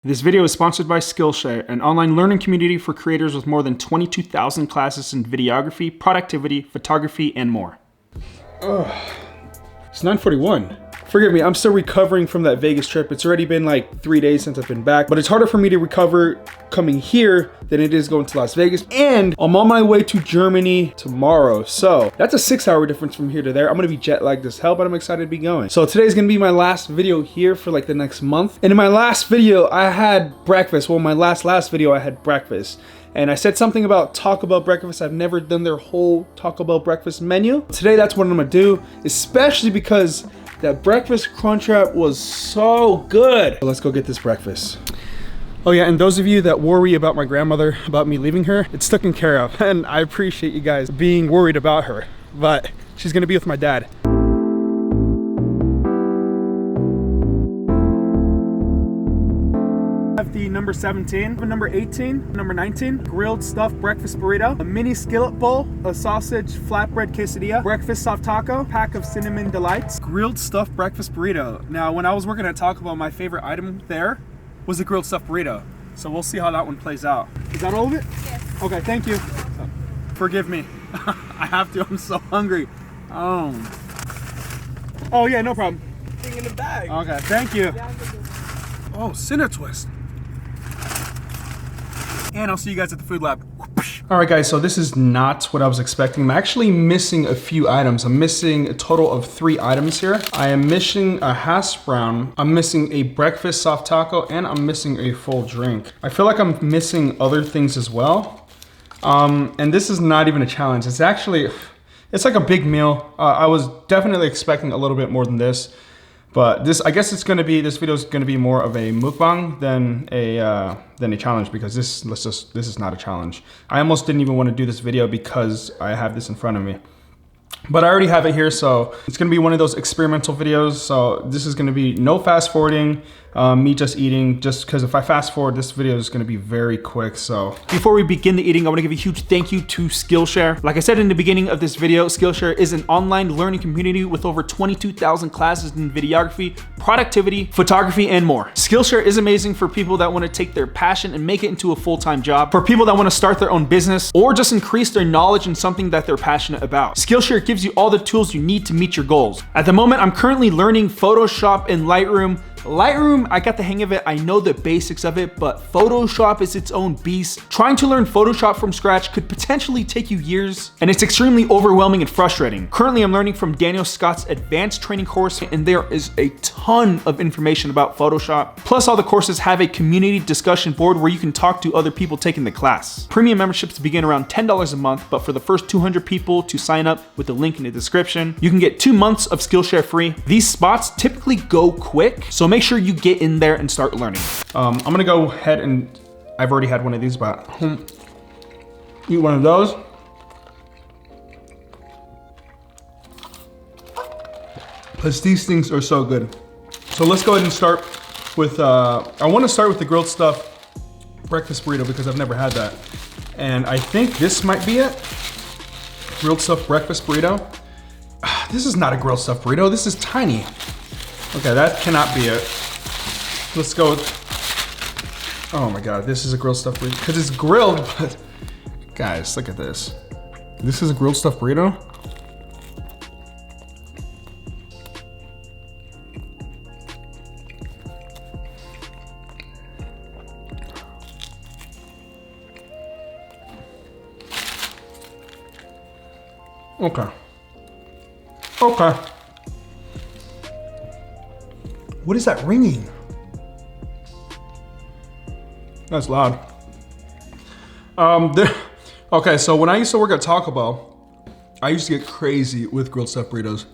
This video is sponsored by Skillshare, an online learning community for creators with more than 22,000 classes in videography, productivity, photography, and more. It's 9:41. Forgive me, I'm still recovering from that Vegas trip. It's already been like 3 days since I've been back, but it's harder for me to recover coming here than it is going to Las Vegas. And I'm on my way to Germany tomorrow. So that's a 6-hour difference from here to there. I'm gonna be jet lagged as hell, but I'm excited to be going. So today's gonna be my last video here for like the next month. And in my last video, I had breakfast. Well, my last video, I had breakfast. And I said something about Taco Bell breakfast. I've never done their whole Taco Bell breakfast menu. Today, that's what I'm gonna do, especially because that breakfast Crunchwrap was so good. Let's go get this breakfast. Oh yeah, and those of you that worry about my grandmother, about me leaving her, it's taken care of. And I appreciate you guys being worried about her, but she's gonna be with my dad. The number 17, number 18, number 19, grilled stuffed breakfast burrito, a mini skillet bowl, a sausage flatbread quesadilla, breakfast soft taco, pack of cinnamon delights, grilled stuffed breakfast burrito. Now, when I was working at Taco Bell, my favorite item there was the grilled stuffed burrito. So we'll see how that one plays out. Is that all of it? Yes. Okay, thank you. Forgive me. I have to, I'm so hungry. Oh yeah, no problem. Thing in the bag. Okay, thank you. Oh, Cinder Twist. And I'll see you guys at the food lab. All right, guys, so this is not what I was expecting. I'm actually missing a few items. I'm missing a total of 3 items here. I am missing a hash brown, I'm missing a breakfast soft taco, and I'm missing a full drink. I feel like I'm missing other things as well. And this is not even a challenge. It's actually, it's like a big meal. I was definitely expecting a little bit more than this. But this, I guess it's gonna be, this video is gonna be more of a mukbang than a challenge, because this is not a challenge. I almost didn't even want to do this video because I have this in front of me. But I already have it here, so it's gonna be one of those experimental videos. So this is gonna be no fast forwarding, me just eating, just because if I fast forward, this video is gonna be very quick. So before we begin the eating, I wanna give a huge thank you to Skillshare. Like I said in the beginning of this video, Skillshare is an online learning community with over 22,000 classes in videography, productivity, photography, and more. Skillshare is amazing for people that wanna take their passion and make it into a full-time job, for people that wanna start their own business, or just increase their knowledge in something that they're passionate about. Skillshare gives you all the tools you need to meet your goals. At the moment, I'm currently learning Photoshop and Lightroom. Lightroom, I got the hang of it. I know the basics of it, but Photoshop is its own beast. Trying to learn Photoshop from scratch could potentially take you years, and it's extremely overwhelming and frustrating. Currently, I'm learning from Daniel Scott's advanced training course, and there is a ton of information about Photoshop. Plus, all the courses have a community discussion board where you can talk to other people taking the class. Premium memberships begin around $10 a month, but for the first 200 people to sign up with the link in the description, you can get 2 months of Skillshare free. These spots typically go quick, so make sure you get in there and start learning. I'm gonna go ahead and, I've already had one of these, but eat one of those. Because these things are so good. So let's go ahead and start with, I wanna start with the grilled stuff breakfast burrito because I've never had that. And I think this might be it. Grilled stuffed breakfast burrito. This is not a grilled stuffed burrito, this is tiny. Okay, that cannot be it. Let's go with, oh my God, this is a grilled stuffed burrito. Because it's grilled, but guys, look at this. This is a grilled stuffed burrito? Okay. Okay. What is that ringing? That's loud. Okay, so when I used to work at Taco Bell, I used to get crazy with grilled stuffed burritos.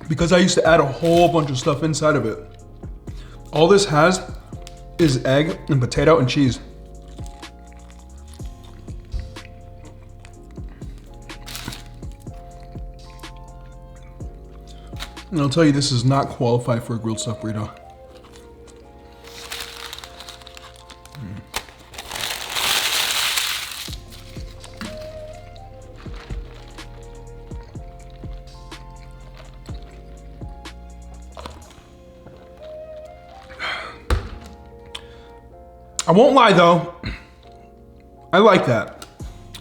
Because I used to add a whole bunch of stuff inside of it. All this has is egg and potato and cheese. And I'll tell you, this does not qualify for a grilled stuffed burrito. I won't lie though, I like that.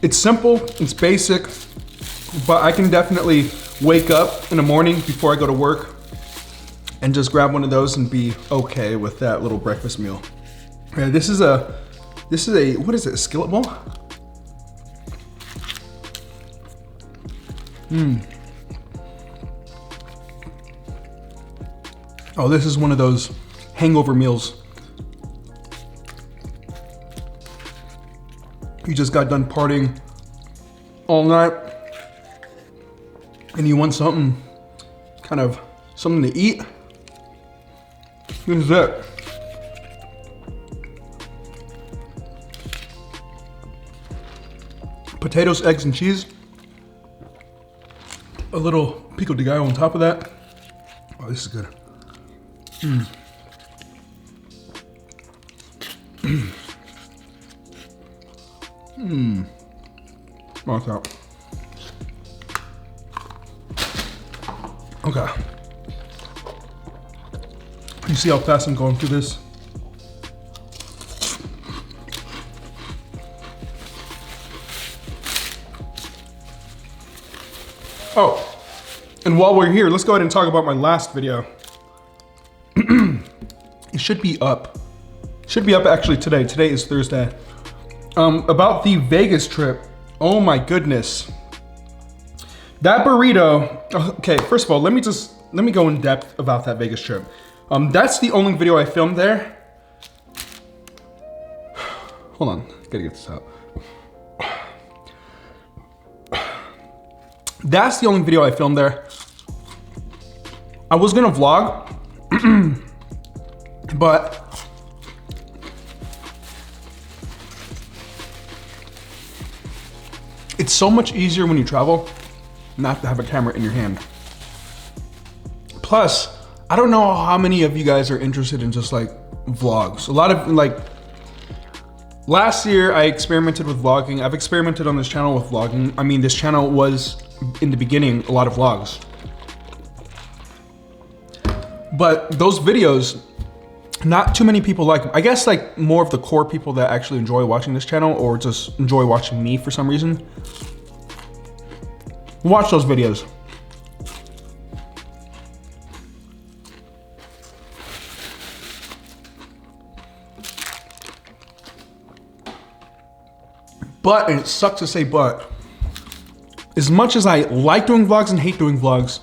It's simple, it's basic, but I can definitely wake up in the morning before I go to work and just grab one of those and be okay with that little breakfast meal. Yeah, this is a, what is it, a skillet bowl? Oh, this is one of those hangover meals. You just got done partying all night and you want something, kind of something to eat. This is it. Potatoes, eggs, and cheese. A little pico de gallo on top of that. Oh, this is good. Mouth out. Okay. You see how fast I'm going through this? Oh, and while we're here, let's go ahead and talk about my last video. It should be up. Should be up actually today. Today is Thursday. About the Vegas trip. Oh my goodness. That burrito, okay, first of all, let me go in depth about that Vegas trip. That's the only video I filmed there. Hold on, gotta get this out. That's the only video I filmed there. I was gonna vlog, but it's so much easier when you travel not to have a camera in your hand. Plus, I don't know how many of you guys are interested in just like vlogs. A lot of like, last year I experimented with vlogging. I've experimented on this channel with vlogging. I mean, this channel was in the beginning a lot of vlogs. But those videos, not too many people like them. I guess like more of the core people that actually enjoy watching this channel or just enjoy watching me for some reason. Watch those videos. But, and it sucks to say but, as much as I like doing vlogs and hate doing vlogs,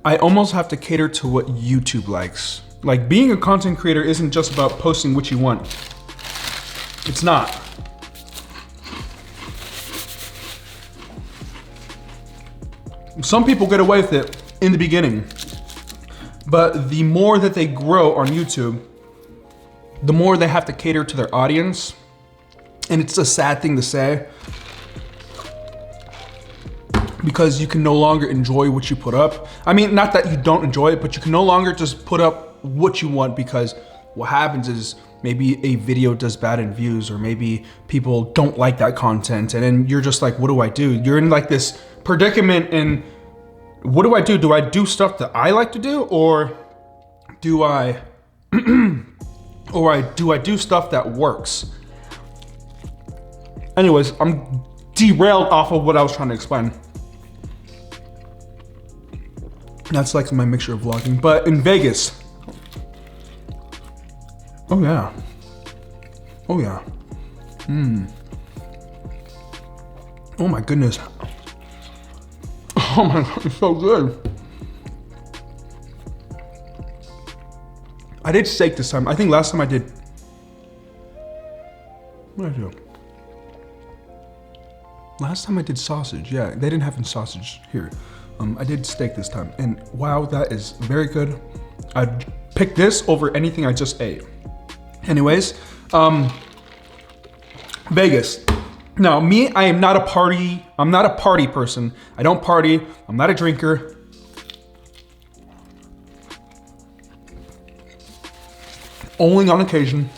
I almost have to cater to what YouTube likes. Like, being a content creator isn't just about posting what you want. It's not. Some people get away with it in the beginning, but the more that they grow on YouTube, the more they have to cater to their audience. And it's a sad thing to say, because you can no longer enjoy what you put up. I mean, not that you don't enjoy it, but you can no longer just put up what you want, because what happens is maybe a video does bad in views, or maybe people don't like that content, and then you're just like, what do I do? You're in like this predicament, and what do I do? Do I do stuff that I like to do, or do I do stuff that works? Anyways, I'm derailed off of what I was trying to explain. That's like my mixture of vlogging. But in Vegas, oh yeah, oh yeah, oh my goodness, oh my God, it's so good. I did steak this time. I think last time I did, what did I do? Last time I did sausage, yeah, they didn't have any sausage here. I did steak this time, and wow, that is very good. I'd pick this over anything I just ate. Anyways, Vegas. Now, me, I'm not a party person. I don't party, I'm not a drinker. Only on occasion.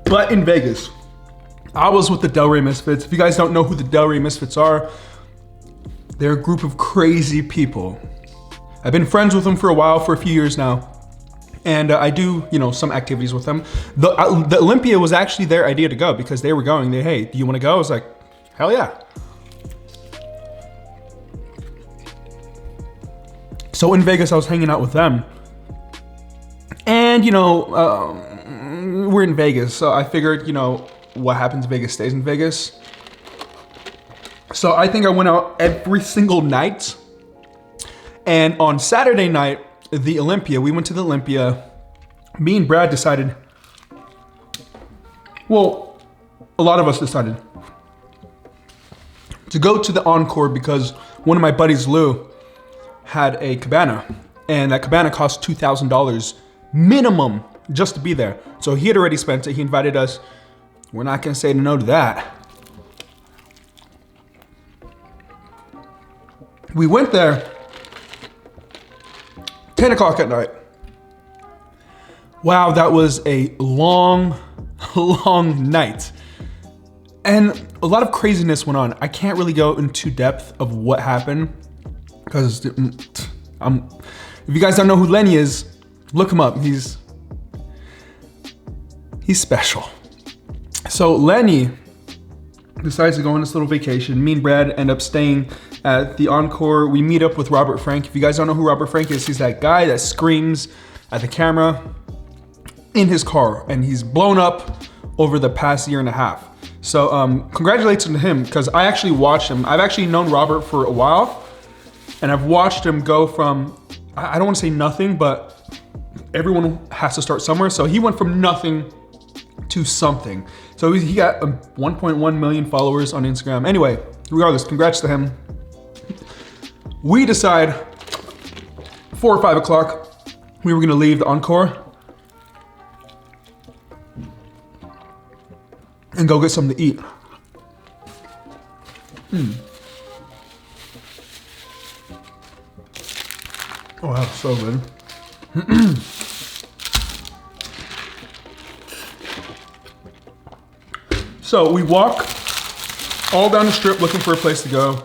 But in Vegas, I was with the Delray Misfits. If you guys don't know who the Delray Misfits are, they're a group of crazy people. I've been friends with them for a while, for a few years now. And I do, you know, some activities with them. The Olympia was actually their idea to go because they were going. Hey, do you want to go? I was like, hell yeah. So in Vegas, I was hanging out with them. And, you know, we're in Vegas. So I figured, you know, what happens in Vegas stays in Vegas. So I think I went out every single night. And on Saturday night, the Olympia, we went to the Olympia. Me and Brad decided, well, a lot of us decided to go to the Encore because one of my buddies, Lou, had a cabana, and that cabana cost $2,000 minimum just to be there. So he had already spent it. He invited us. We're not gonna say no to that. We went there 10 o'clock at night. Wow, that was a long, long night. And a lot of craziness went on. I can't really go into depth of what happened because if you guys don't know who Lenny is, look him up. He's special. So Lenny decides to go on this little vacation. Me and Brad end up staying at the Encore. We meet up with Robert Frank. If you guys don't know who Robert Frank is, he's that guy that screams at the camera in his car, and he's blown up over the past year and a half. So congratulations to him, because I actually watched him. I've actually known Robert for a while, and I've watched him go from, I don't want to say nothing, but everyone has to start somewhere. So he went from nothing to something. So he got 1.1 million followers on Instagram. Anyway, regardless, congrats to him. We decide 4 or 5 o'clock, we were gonna leave the Encore and go get something to eat. Oh, that was so good. So we walk all down the strip looking for a place to go.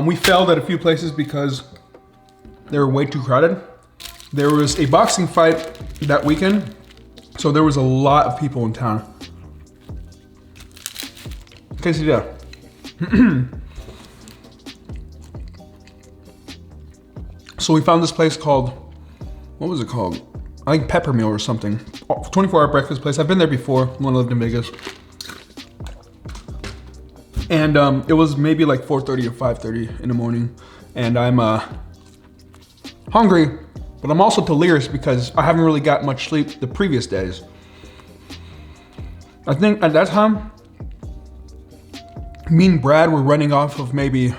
We failed at a few places because they were way too crowded. There was a boxing fight that weekend, so there was a lot of people in town. Quesadilla. So we found this place called, what was it called? I think Pepper Meal or something. 24-hour breakfast place. I've been there before when I lived in Vegas. And it was maybe like 4:30 or 5:30 in the morning. And I'm hungry, but I'm also delirious because I haven't really got much sleep the previous days. I think at that time, me and Brad were running off of maybe,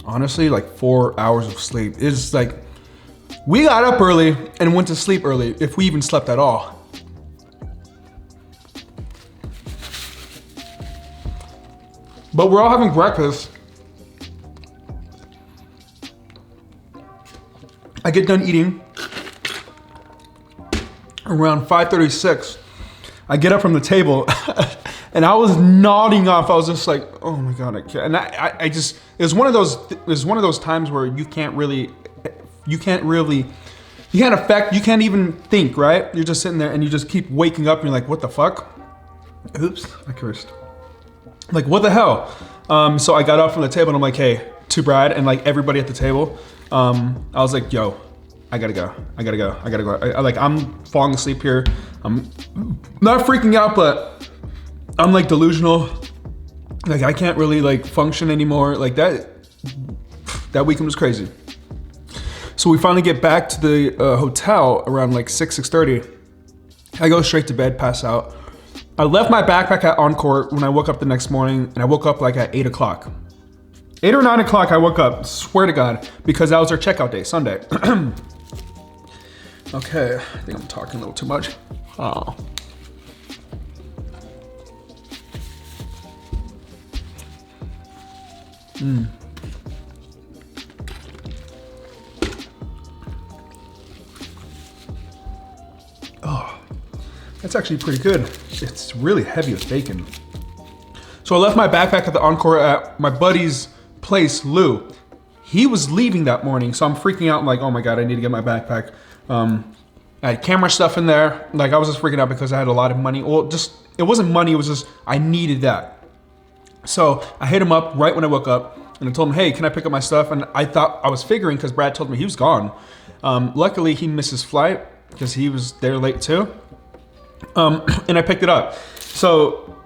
honestly, like 4 hours of sleep. It's like, we got up early and went to sleep early, if we even slept at all. But we're all having breakfast. I get done eating around 5:36. I get up from the table and I was nodding off. I was just like, oh my God, I can't. And I just, it was one of those times where you can't even think, right? You're just sitting there and you just keep waking up and you're like, what the fuck? Oops, I cursed. Like, what the hell? So I got up from the table and I'm like, hey, to Brad and like everybody at the table. I was like, yo, I gotta go. I'm falling asleep here. I'm not freaking out, but I'm like delusional. Like I can't really like function anymore. Like that weekend was crazy. So we finally get back to the hotel around like 6:30. I go straight to bed, pass out. I left my backpack at Encore when I woke up the next morning, and I woke up like at 8 o'clock. 8 or 9 o'clock I woke up, swear to God, because that was our checkout day, Sunday. Okay, I think I'm talking a little too much. Oh. Oh, that's actually pretty good. It's really heavy with bacon. So I left my backpack at the Encore at my buddy's place, Lou. He was leaving that morning, so I'm freaking out. I'm like, oh my God, I need to get my backpack. I had camera stuff in there. Like I was just freaking out because I had a lot of money. Well, just, it wasn't money, it was just, I needed that. So I hit him up right when I woke up and I told him, hey, can I pick up my stuff? And I thought, I was figuring because Brad told me he was gone. Luckily he missed his flight because he was there late too. And I picked it up. So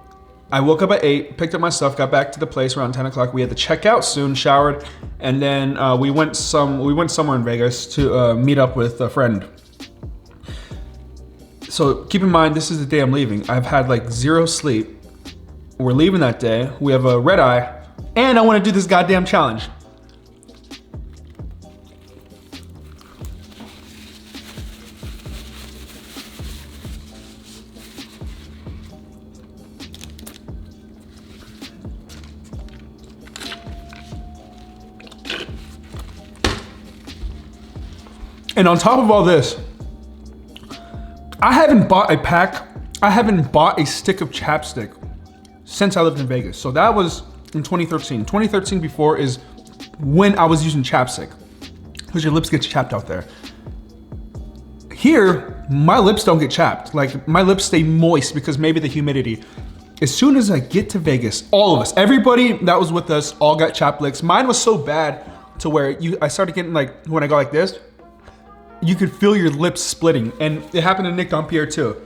I woke up at 8, picked up my stuff, got back to the place around 10 o'clock. We had to check out soon, showered, and then we went somewhere in Vegas to meet up with a friend. So keep in mind, this is the day I'm leaving. I've had like 0 sleep. We're leaving that day. We have a red eye, and I want to do this goddamn challenge. And on top of all this, I haven't bought a stick of chapstick since I lived in Vegas. So that was in 2013. 2013 before is when I was using chapstick, because your lips get chapped out there. Here, my lips don't get chapped. Like my lips stay moist because maybe the humidity. As soon as I get to Vegas, all of us, everybody that was with us, all got chapped lips. Mine was so bad to where I started getting like, when I go like this, you could feel your lips splitting. And it happened to Nick Dompierre too.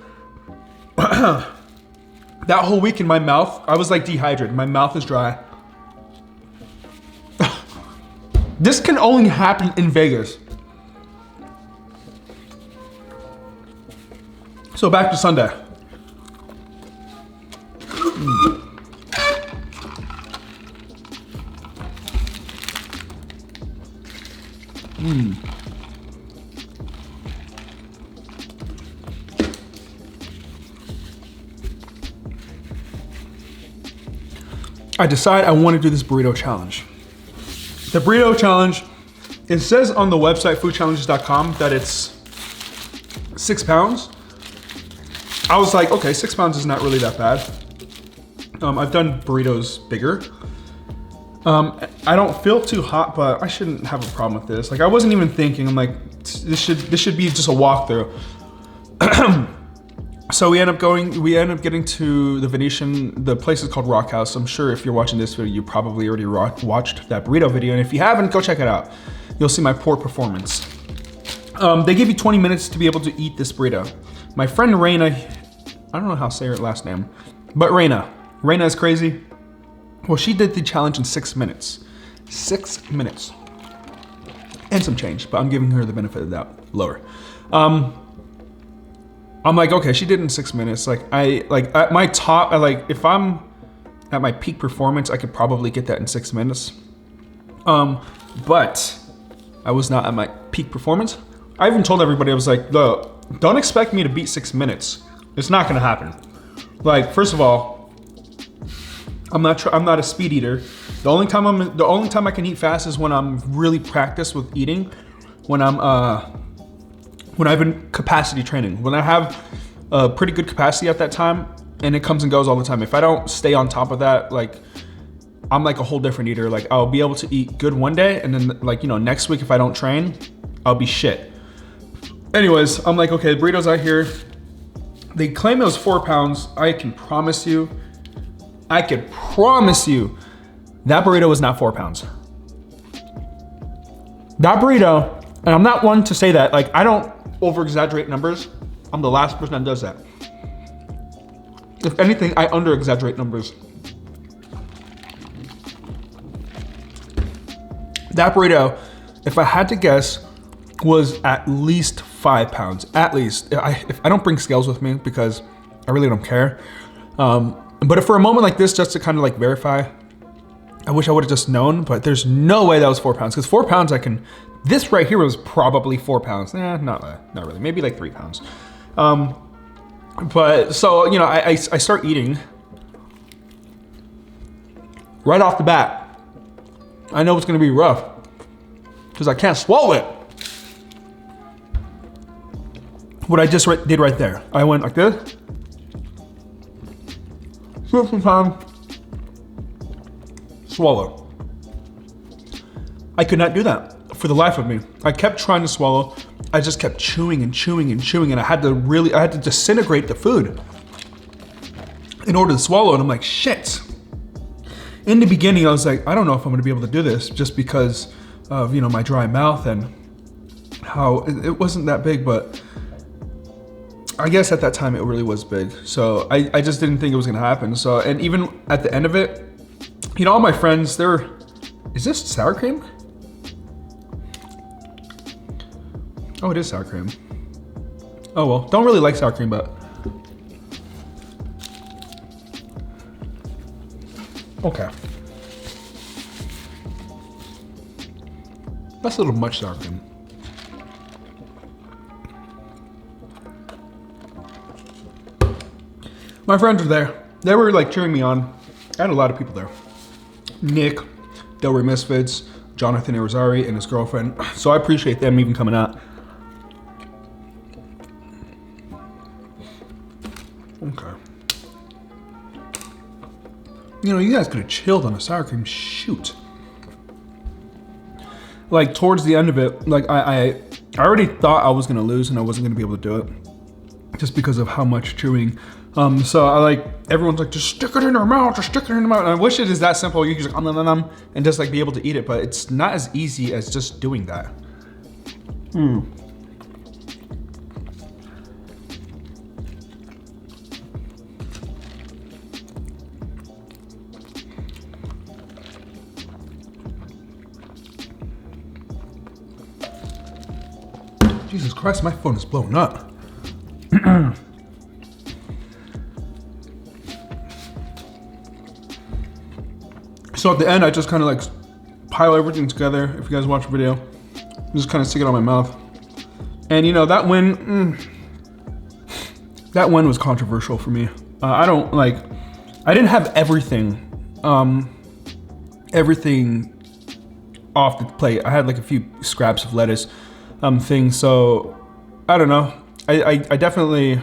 That whole week in my mouth, I was like dehydrated. My mouth is dry. This can only happen in Vegas. So back to Sunday. I decide I want to do this burrito challenge. The burrito challenge, it says on the website foodchallenges.com that it's 6 pounds. I was like, okay, 6 pounds is not really that bad. I've done burritos bigger. I don't feel too hot, but I shouldn't have a problem with this. Like I wasn't even thinking, I'm like, this should be just a walkthrough. So we end up getting to the Venetian. The place is called Rock House. I'm sure if you're watching this video, you probably already watched that burrito video. And if you haven't, go check it out. You'll see my poor performance. They give you 20 minutes to be able to eat this burrito. My friend Raina, I don't know how to say her last name, but Raina is crazy. Well, she did the challenge in 6 minutes. 6 minutes. And some change, but I'm giving her the benefit of the doubt, lower. I'm like, okay, she did it in 6 minutes. Like at my top, if I'm at my peak performance, I could probably get that in 6 minutes. But I was not at my peak performance. I even told everybody, I was like, don't expect me to beat 6 minutes. It's not gonna happen. Like, first of all, I'm not a speed eater. The only time I can eat fast is when I'm really practiced with eating, when I've been capacity training, when I have a pretty good capacity at that time, and it comes and goes all the time. If I don't stay on top of that, like I'm like a whole different eater. Like I'll be able to eat good one day, and then like, next week if I don't train, I'll be shit. Anyways, I'm like, okay, the burrito's out here. They claim it was 4 pounds. I can promise you, that burrito was not 4 pounds. That burrito, and I'm not one to say that, like I don't over-exaggerate numbers. I'm the last person that does that. If anything, I under-exaggerate numbers. That burrito, if I had to guess, was at least 5 pounds, at least. If I don't bring scales with me because I really don't care. But if for a moment like this, just to kind of like verify, I wish I would have just known, but there's no way that was 4 pounds, because 4 pounds this right here was probably 4 pounds. Not really, maybe like 3 pounds. But so, I start eating. Right off the bat, I know it's gonna be rough because I can't swallow it. What I just did right there, I went like this. Took some time, swallow. I could not do that for the life of me. I kept trying to swallow. I just kept chewing and chewing and chewing, and I had to disintegrate the food in order to swallow it. I'm like, shit. In the beginning, I was like, I don't know if I'm gonna be able to do this just because of, you know, my dry mouth and how it wasn't that big, but I guess at that time it really was big. So I just didn't think it was gonna happen. So, and even at the end of it, you know, all my friends, is this sour cream? Oh, it is sour cream. Oh well, don't really like sour cream, but. Okay. That's a little much sour cream. My friends were there. They were like cheering me on. I had a lot of people there. Nick, Delray Misfits, Jonathan Irizarry, and his girlfriend. So I appreciate them even coming out. Okay. You know, you guys could have chilled on a sour cream. Shoot. Like towards the end of it, like I already thought I was gonna lose and I wasn't gonna be able to do it, just because of how much chewing. So I like, everyone's like, just stick it in your mouth, just stick it in your mouth. And I wish it is that simple. You can just and just like be able to eat it, but it's not as easy as just doing that. Jesus Christ, my phone is blowing up. So at the end, I just kind of like pile everything together. If you guys watch the video, just kind of stick it on my mouth. And you know, that win was controversial for me. I didn't have everything off the plate. I had like a few scraps of lettuce things. So I don't know. I definitely,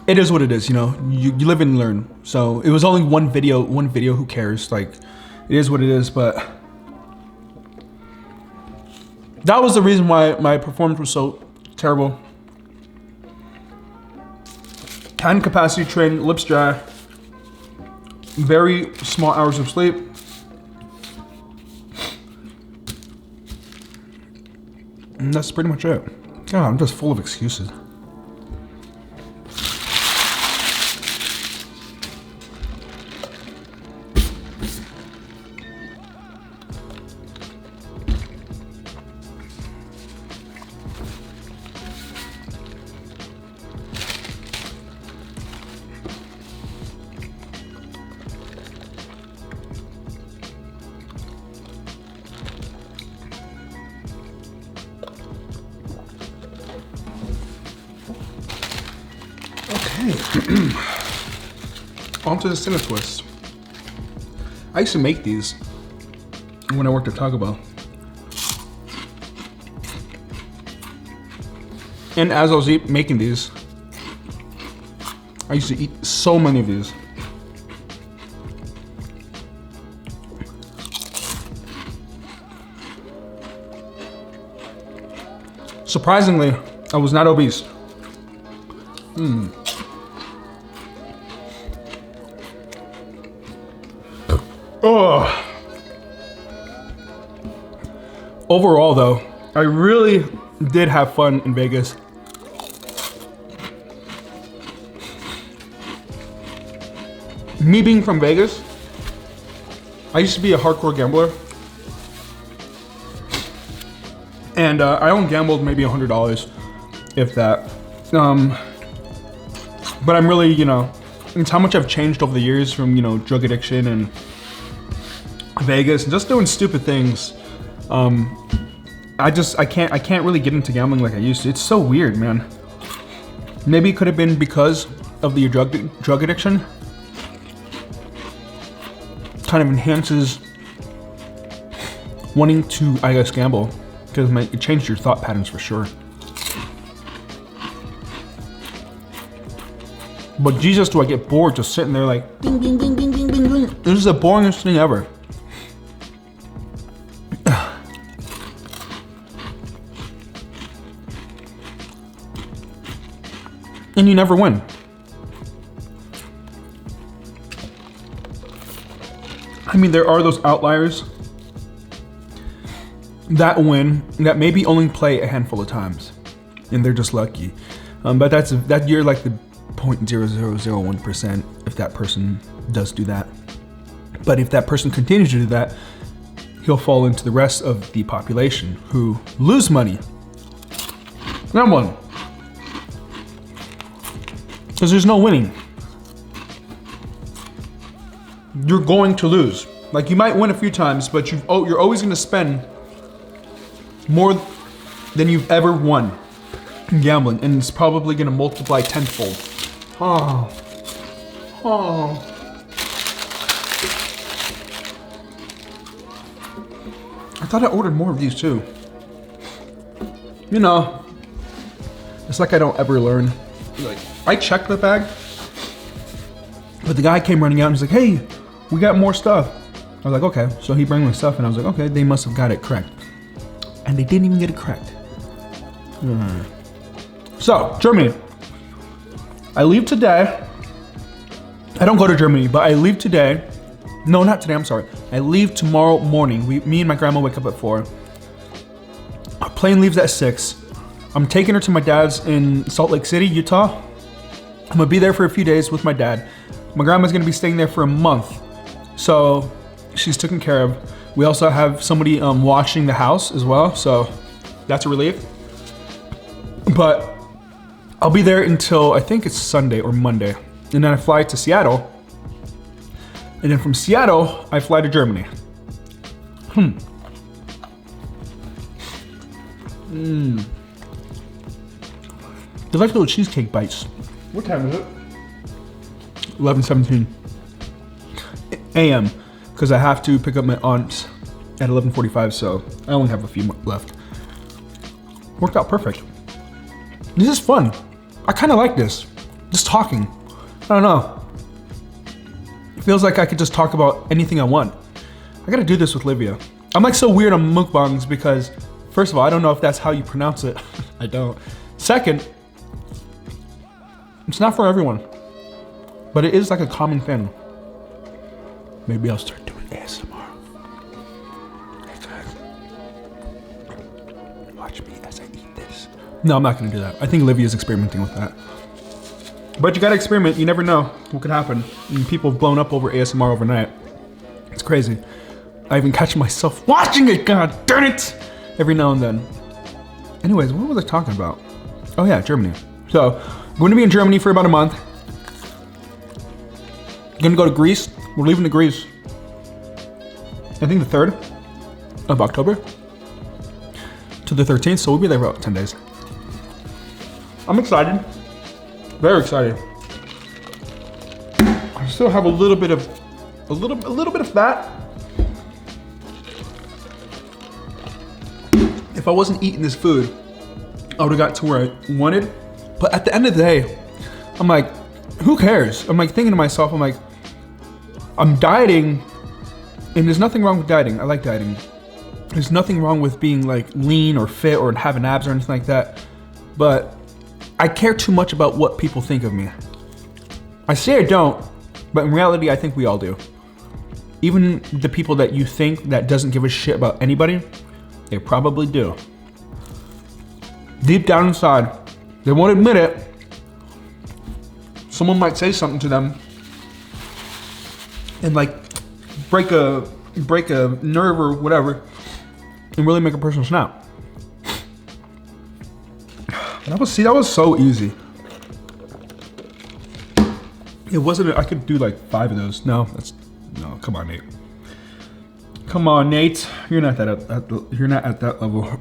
it is what it is, you know, you live and learn. So it was only one video, who cares? Like, it is what it is, but that was the reason why my performance was so terrible. Can capacity train, lips dry, very small hours of sleep. And that's pretty much it. God, I'm just full of excuses. Onto the Cinnamon Twist. I used to make these when I worked at Taco Bell. And as I was making these, I used to eat so many of these. Surprisingly, I was not obese. Oh. Overall though, I really did have fun in Vegas. Me being from Vegas, I used to be a hardcore gambler. And I only gambled maybe $100, if that. But I'm really, you know, it's how much I've changed over the years from, you know, drug addiction and Vegas and just doing stupid things. I can't really get into gambling like I used to. It's so weird, man. Maybe it could have been because of the drug addiction. Kind of enhances wanting to, I guess, gamble, because it changed your thought patterns for sure. But Jesus, do I get bored just sitting there like, ding, ding, ding, ding, ding, ding, ding. This is the boringest thing ever. and you never win. I mean, there are those outliers that win, that maybe only play a handful of times, and they're just lucky. But that you're like the 0.0001% if that person does do that. But if that person continues to do that, he'll fall into the rest of the population who lose money. That one. Because there's no winning. You're going to lose. Like, you might win a few times, but you're always going to spend more than you've ever won in gambling, and it's probably going to multiply tenfold. Oh. I thought I ordered more of these too. You know, it's like I don't ever learn. Like, I checked the bag, but the guy came running out and he's like, "Hey, we got more stuff." I was like, "Okay." So he brought me stuff and I was like, "Okay, they must have got it correct." And they didn't even get it correct. So, Germany. I leave today. I don't go to Germany, but I leave today. No, not today, I'm sorry. I leave tomorrow morning. Me and my grandma wake up at 4. Our plane leaves at 6. I'm taking her to my dad's in Salt Lake City, Utah. I'm gonna be there for a few days with my dad. My grandma's gonna be staying there for a month. So she's taken care of. We also have somebody washing the house as well, so that's a relief. But I'll be there until, I think it's Sunday or Monday. And then I fly to Seattle. And then from Seattle, I fly to Germany. They're like little cheesecake bites. What time is it? 11:17 a.m. Because I have to pick up my aunt at 11:45, so I only have a few left. Worked out perfect. This is fun. I kind of like this. Just talking. I don't know. It feels like I could just talk about anything I want. I gotta do this with Livia. I'm like so weird on mukbangs because, first of all, I don't know if that's how you pronounce it. I don't. Second, it's not for everyone, but it is like a common thing. Maybe I'll start doing ASMR. Watch me as I eat this. No, I'm not gonna do that. I think Livia's experimenting with that. But you gotta experiment, you never know what could happen. And people have blown up over ASMR overnight. It's crazy. I even catch myself watching it, god darn it! Every now and then. Anyways, what was I talking about? Oh yeah, Germany. So, I'm going to be in Germany for about a month. Gonna go to Greece. We're leaving to Greece. I think the 3rd of October to the 13th, so we'll be there for about 10 days. I'm excited. Very excited. I still have a little bit of fat. If I wasn't eating this food, I would have got to where I wanted. But at the end of the day, I'm like, who cares? I'm like thinking to myself, I'm like, I'm dieting, and there's nothing wrong with dieting. I like dieting. There's nothing wrong with being like lean or fit or having abs or anything like that. But I care too much about what people think of me. I say I don't, but in reality, I think we all do. Even the people that you think that doesn't give a shit about anybody, they probably do. Deep down inside, they won't admit it. Someone might say something to them and like break a nerve or whatever and really make a person snap. That was so easy. It wasn't, I could do like 5 of those. No, come on, Nate. Come on, Nate. You're not at that level.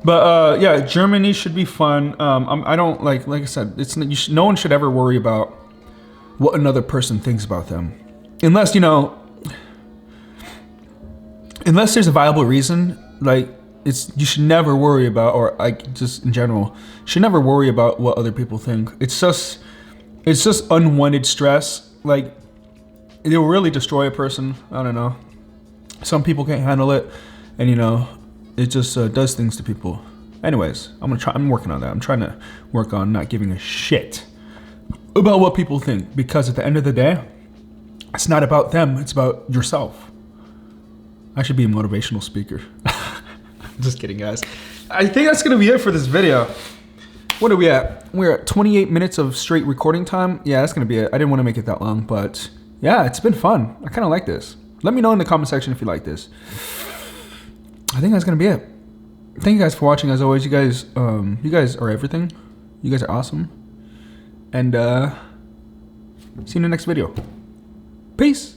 But yeah, Germany should be fun. I don't like I said, no one should ever worry about what another person thinks about them. Unless, unless there's a viable reason, like, you should never worry about, or like just in general, should never worry about what other people think. It's just unwanted stress. Like, it will really destroy a person. I don't know. Some people can't handle it, and it just does things to people. Anyways, I'm working on that. I'm trying to work on not giving a shit about what people think, because at the end of the day, it's not about them, it's about yourself. I should be a motivational speaker. Just kidding, guys. I think that's gonna be it for this video. What are we at? We're at 28 minutes of straight recording time. Yeah, that's gonna be it. I didn't want to make it that long, but yeah, it's been fun. I kind of like this. Let me know in the comment section if you like this. I think that's gonna be it. Thank you guys for watching. As always, you guys are everything. You guys are awesome. And see you in the next video. Peace.